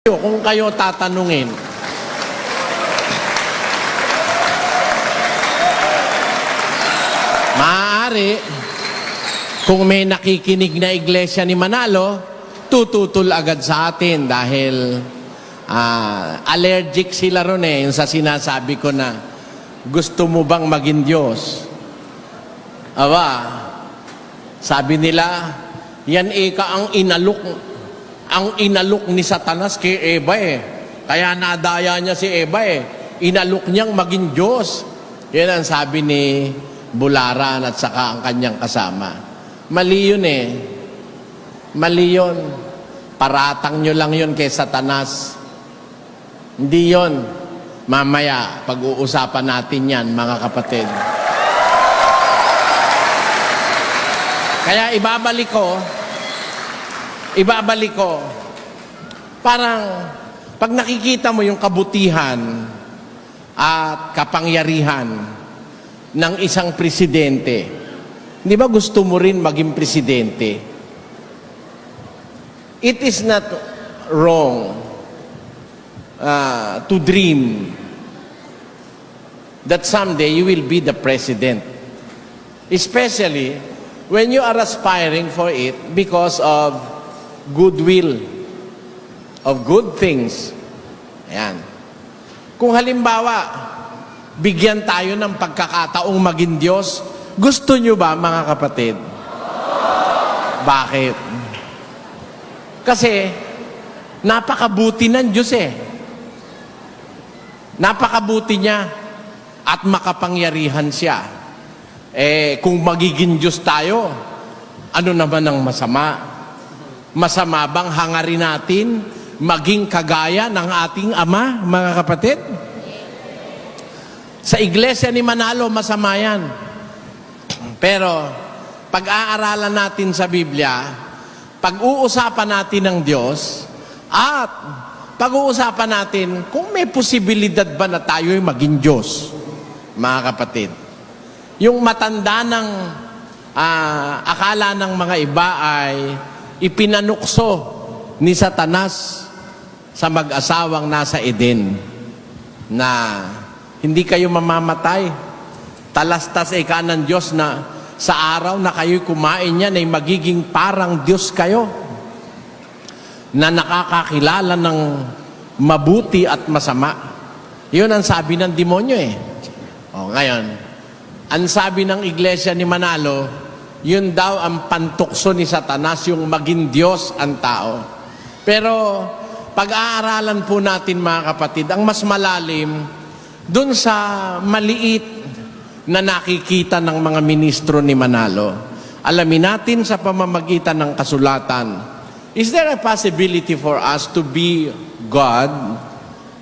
Kung kayo tatanungin, maaari, kung may nakikinig na iglesia ni Manalo, tututol agad sa atin dahil allergic sila ron yung sa sinasabi ko na gusto mo bang maging Diyos? Aba, sabi nila, yan ang inalok ni Satanas kay Eva Kaya nadaya niya si Eva Inalok niyang maging Diyos. Yan ang sabi ni Bularan at saka ang kanyang kasama. Mali yun Mali yun. Paratang nyo lang yun kay Satanas. Hindi yun. Mamaya, pag-uusapan natin yan, mga kapatid. Kaya ibabalik ko, parang pag nakikita mo yung kabutihan at kapangyarihan ng isang presidente, di ba gusto mo rin maging presidente? It is not wrong to dream that someday you will be the president. Especially when you are aspiring for it because of goodwill, of good things. Ayan. Kung halimbawa, bigyan tayo ng pagkakataong maging Diyos, gusto nyo ba, mga kapatid? Bakit? Kasi, napakabuti ng Diyos Napakabuti niya at makapangyarihan siya. Kung magiging Diyos tayo, ano naman ang masama? Masama bang hangarin natin maging kagaya ng ating Ama, mga kapatid? Sa iglesia ni Manalo, masama yan. Pero, pag-aaralan natin sa Biblia, pag-uusapan natin ng Diyos, at pag-uusapan natin kung may posibilidad ba na tayo'y maging Diyos, mga kapatid. Yung matanda ng akala ng mga iba ay ipinanukso ni Satanas sa mag-asawang nasa Eden na hindi kayo mamamatay. Talastas ka ng Diyos na sa araw na kayo'y kumain niyan ay magiging parang Diyos kayo na nakakakilala ng mabuti at masama. Yun ang sabi ng demonyo ngayon, ang sabi ng iglesia ni Manalo, yun daw ang pantukso ni Satanas, yung maging Diyos ang tao. Pero pag-aaralan po natin, mga kapatid, ang mas malalim dun sa maliit na nakikita ng mga ministro ni Manalo. Alamin natin sa pamamagitan ng kasulatan, is there a possibility for us to be God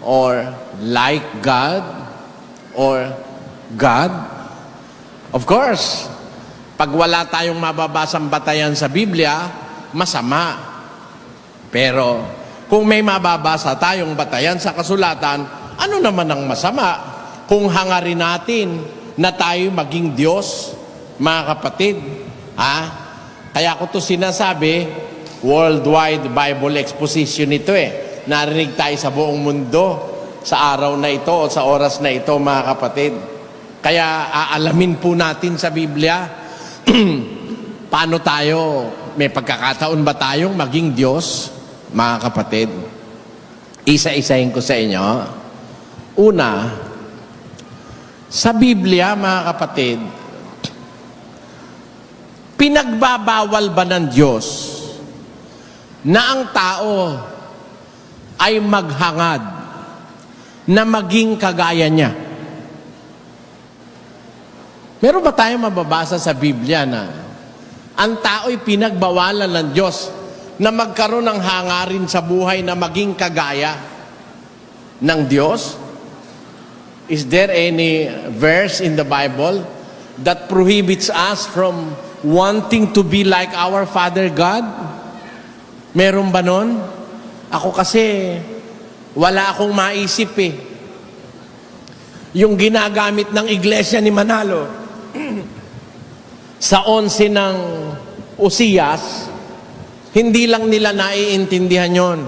or like God or God? Of course, pag wala tayong mababasang batayan sa Biblia, masama. Pero kung may mababasa tayong batayan sa kasulatan, ano naman ang masama kung hangarin natin na tayo maging Diyos, mga kapatid? Kaya ko to sinasabi, worldwide Bible exposition ito Narinig tayo sa buong mundo sa araw na ito o sa oras na ito, mga kapatid. Kaya aalamin po natin sa Biblia, paano tayo, may pagkakataon ba tayong maging Diyos, mga kapatid? Isa-isahin ko sa inyo. Una, sa Biblia, mga kapatid, pinagbabawal ba ng Diyos na ang tao ay maghangad na maging kagaya niya? Meron ba tayong mababasa sa Biblia na ang tao'y pinagbawalan ng Diyos na magkaroon ng hangarin sa buhay na maging kagaya ng Diyos? Is there any verse in the Bible that prohibits us from wanting to be like our Father God? Meron ba nun? Ako kasi, wala akong maisip Yung ginagamit ng iglesia ni Manalo, sa 11 ng Uzias, hindi lang nila naiintindihan yon.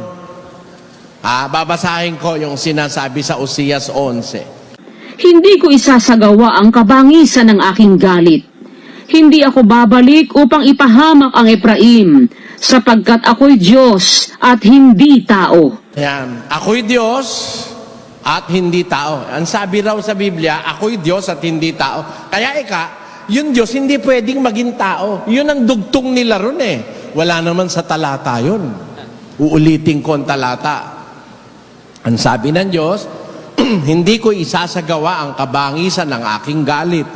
Babasahin ko yung sinasabi sa Oseas 11. Hindi ko isasagawa ang kabangisan ng aking galit. Hindi ako babalik upang ipahamak ang Efraim, sapagkat ako'y Diyos at hindi tao. Yan. Ako'y Diyos at hindi tao. Ang sabi raw sa Biblia, ako'y Diyos at hindi tao. Kaya yung Diyos hindi pwedeng maging tao. Yun ang dugtong nila ron eh. Wala naman sa talata yun. Uulitin ko ang talata. Ang sabi ng Diyos, hindi ko isasagawa ang kabangisan ng aking galit.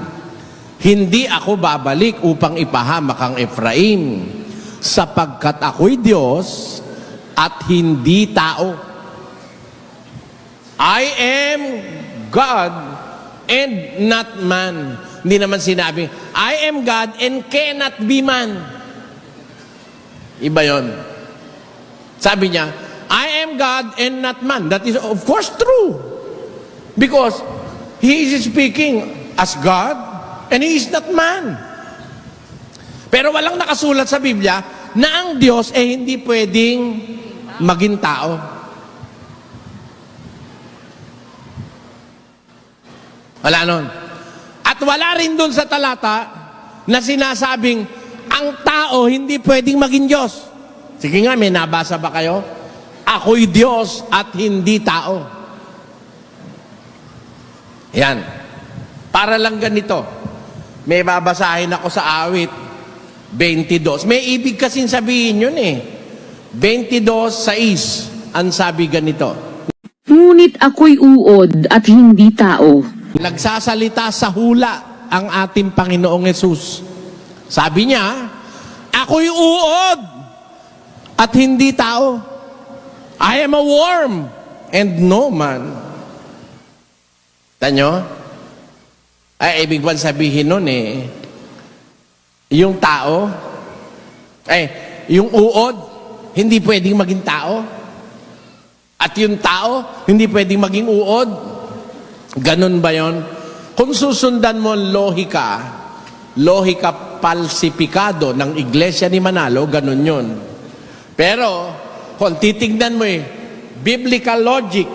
Hindi ako babalik upang ipahamak ang Efraim, sapagkat ako'y Diyos at hindi tao. I am God and not man. Hindi naman sinabi, I am God and cannot be man. Iba yon. Sabi niya, I am God and not man. That is of course true. Because He is speaking as God and He is not man. Pero walang nakasulat sa Biblia na ang Diyos hindi pwedeng maging tao. Wala nun. At wala rin dun sa talata na sinasabing ang tao hindi pwedeng maging Diyos. Sige nga, may nabasa ba kayo? Ako'y Diyos at hindi tao. Yan. Para lang ganito. May babasahin ako sa awit 22. May ibig kasing sabihin yun eh. 22:6. Ang sabi ganito. Ngunit ako'y uod at hindi tao. Nagsasalita sa hula ang ating Panginoong Yesus. Sabi niya, ako'y uod at hindi tao. I am a worm and no man. Tanyo? Ay, ibig bang sabihin nun eh, yung tao, yung uod, hindi pwedeng maging tao. At yung tao, hindi pwedeng maging uod. Ganun ba yon? Kung susundan mo ang lohika palsipikado ng Iglesia ni Manalo, ganun yun. Pero, kung titignan mo biblical logic,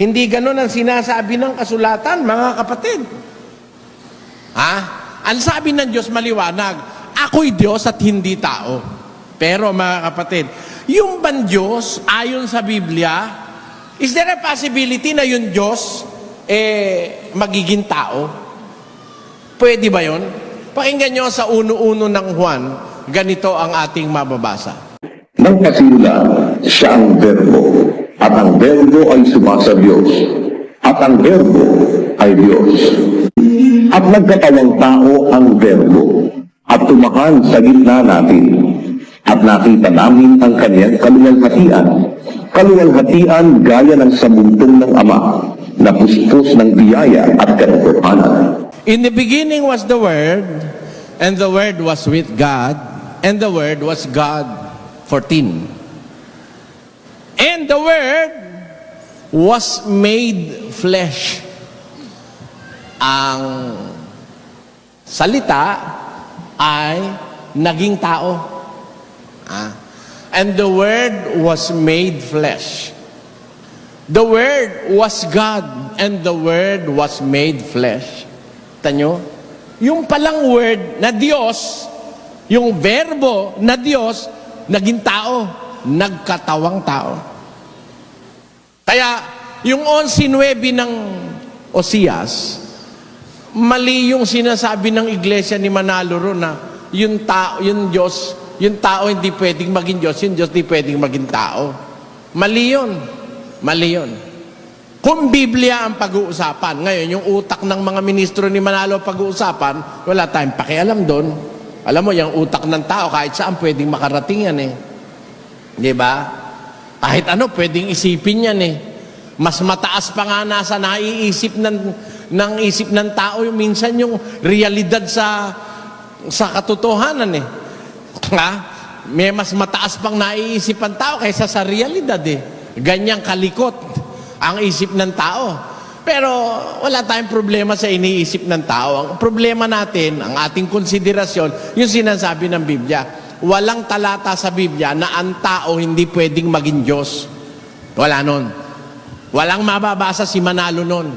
hindi ganun ang sinasabi ng kasulatan, mga kapatid. Ang sabi ng Diyos maliwanag, ako'y Diyos at hindi tao. Pero mga kapatid, yung bang Diyos, ayon sa Biblia, is there a possibility na yung Diyos, magiging tao? Pwede ba yun? Pakinggan nyo sa 1:1 ng Juan, ganito ang ating mababasa. Nang kasimula, siya ang Verbo, at ang Verbo ay sumasa Diyos, at ang Verbo ay Diyos. At nagkatawang tao ang Verbo, at tumahan sa gitna natin, at nakita namin ang kanyang kaluwalhatian gaya ng sabuntong ng Ama, na puspos ng biyaya at katotohanan. In the beginning was the Word, and the Word was with God, and the Word was God. 14. And the Word was made flesh. Ang salita ay naging tao. And the Word was made flesh. The Word was God, and the Word was made flesh. Tanyo? Yung palang Word na Diyos, yung verbo na Diyos, naging tao, nagkatawang tao. Kaya, yung 11:9 ng Oseas, mali yung sinasabi ng Iglesia ni Manalo ron na yung tao, yung Diyos, yung tao hindi pwedeng maging Diyos, yung Diyos hindi pwedeng maging tao. Mali yun. Mali yun. Kung Biblia ang pag-uusapan, ngayon yung utak ng mga ministro ni Manalo pag-uusapan, wala tayong pakialam doon. Alam mo, yung utak ng tao, kahit saan pwedeng makarating yan eh. Di ba? Kahit ano, pwedeng isipin yan eh. Mas mataas pa nga nasa naiisip ng isip ng tao, minsan yung realidad sa katotohanan eh. May mas mataas pang naiisip ang tao kaysa sa realidad eh. Ganyang kalikot ang isip ng tao. Pero wala tayong problema sa iniisip ng tao. Ang problema natin, ang ating konsiderasyon, yung sinasabi ng Biblia. Walang talata sa Biblia na ang tao hindi pwedeng maging Diyos. Wala nun. Walang mababasa si Manalo nun.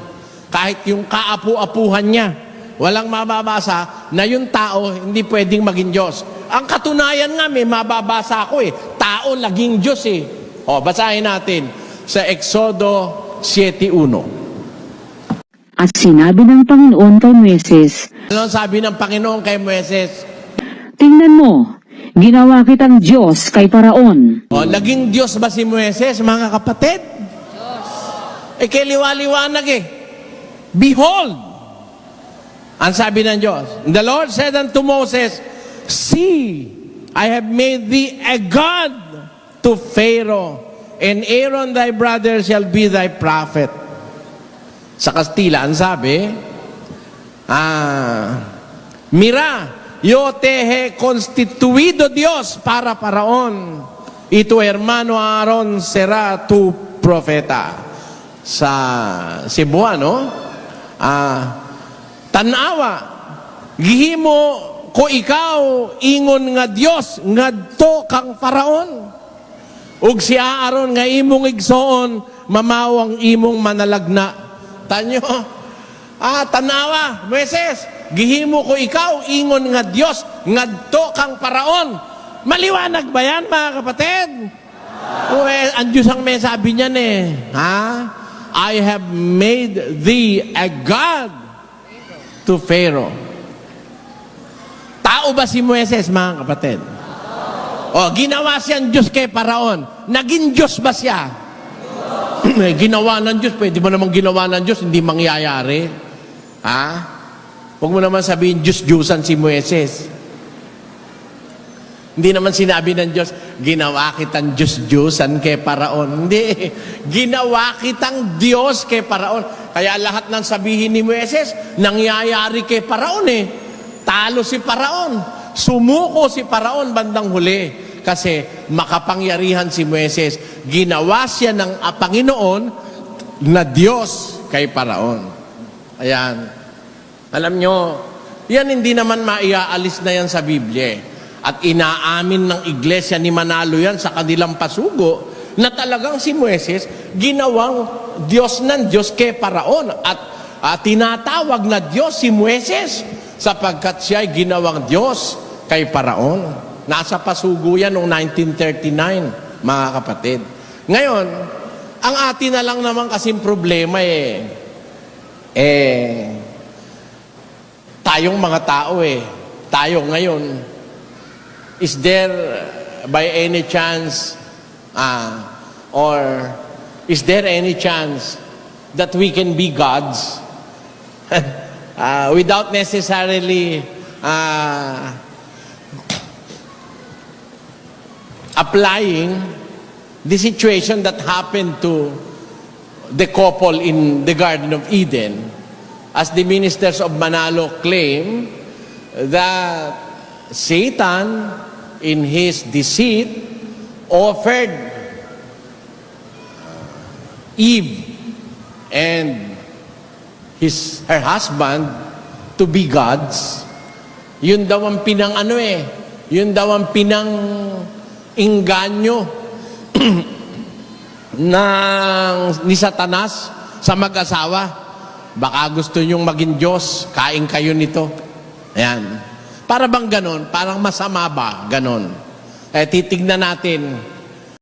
Kahit yung kaapu-apuhan niya, walang mababasa na yung tao hindi pwedeng maging Diyos. Ang katunayan nga, may mababasa ako eh. Tao naging Diyos eh. O, basahin natin sa Exodo 7:1. At sinabi ng Panginoon kay Moises, Ano ang sabi ng Panginoon kay Moises? tingnan mo, ginawa kitang Diyos kay Paraon. O, naging Diyos ba si Moises, mga kapatid? Eh, kiliwa-liwanag eh. Behold! Ang sabi ng Diyos, the Lord said unto Moses, see, I have made thee a God to Pharaoh, and Aaron thy brother shall be thy prophet. Sa Kastila, ang sabi, mira, yo te he constituido Dios para Paraon, y tu hermano Aaron será tu profeta. Sa Cebuano, tanawa, gihimo ko ikaw ingon nga Dios ngadto kang Paraon. Ug si Aaron nga imong igsoon mamawang imong manalagna. Tanyo, tanawa, Moises, gihimo ko ikaw ingon nga Dios ngadto kang Paraon. Maliwanag ba yan, mga kapatid? Well, ang Diyos ang may sabi niyan eh. I have made thee a God to Pharaoh. Tao ba si Moises, mga kapatid? O, ginawa siyang Diyos kay Paraon. Naging Diyos ba siya? Ginawa ng Diyos. Pwede mo namang ginawa ng Diyos, hindi mangyayari. Huwag mo naman sabihin, Diyos-Diyusan si Moises. Hindi naman sinabi ng Diyos, ginawa kitang Diyos-Diyusan kay Paraon. Hindi. Ginawa kitang Diyos kay Paraon. Kaya lahat ng sabihin ni Moises, nangyayari kay Paraon eh. Talo si Paraon. Sumuko si Paraon bandang huli. Kasi makapangyarihan si Moises. Ginawa siya ng Panginoon na Diyos kay Paraon. Ayan. Alam nyo, yan hindi naman maiaalis na yan sa Biblia eh. At inaamin ng iglesia ni Manalo yan sa kanilang pasugo na talagang si Moises ginawang Diyos ng Diyos kay Paraon at tinatawag na Diyos si Moises sapagkat siya ay ginawang Diyos kay Paraon. Nasa pasugo yan noong 1939, mga kapatid. Ngayon, ang atin na lang naman kasing problema tayong mga tao tayo ngayon, is there by any chance or is there any chance that we can be gods without necessarily applying the situation that happened to the couple in the Garden of Eden, as the ministers of Manalo claim that Satan in his deceit offered Eve and her husband to be gods. Yun daw ang yun daw ang inganyo ni Satanas sa mag-asawa. Baka gusto nyong maging Diyos, kain kayo nito. Ayan. Para bang ganon? Parang masama ba? Ganon. Titignan natin